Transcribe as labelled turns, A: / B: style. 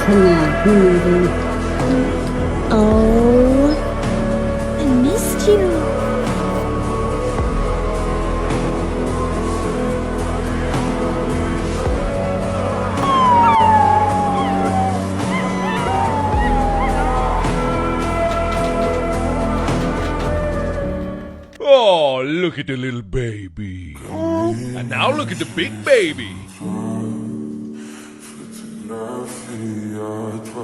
A: ขนาดนี้เลย
B: Oh, I missed you.
C: Oh, look at the little baby. And now look at the big baby.
D: في الدنيا في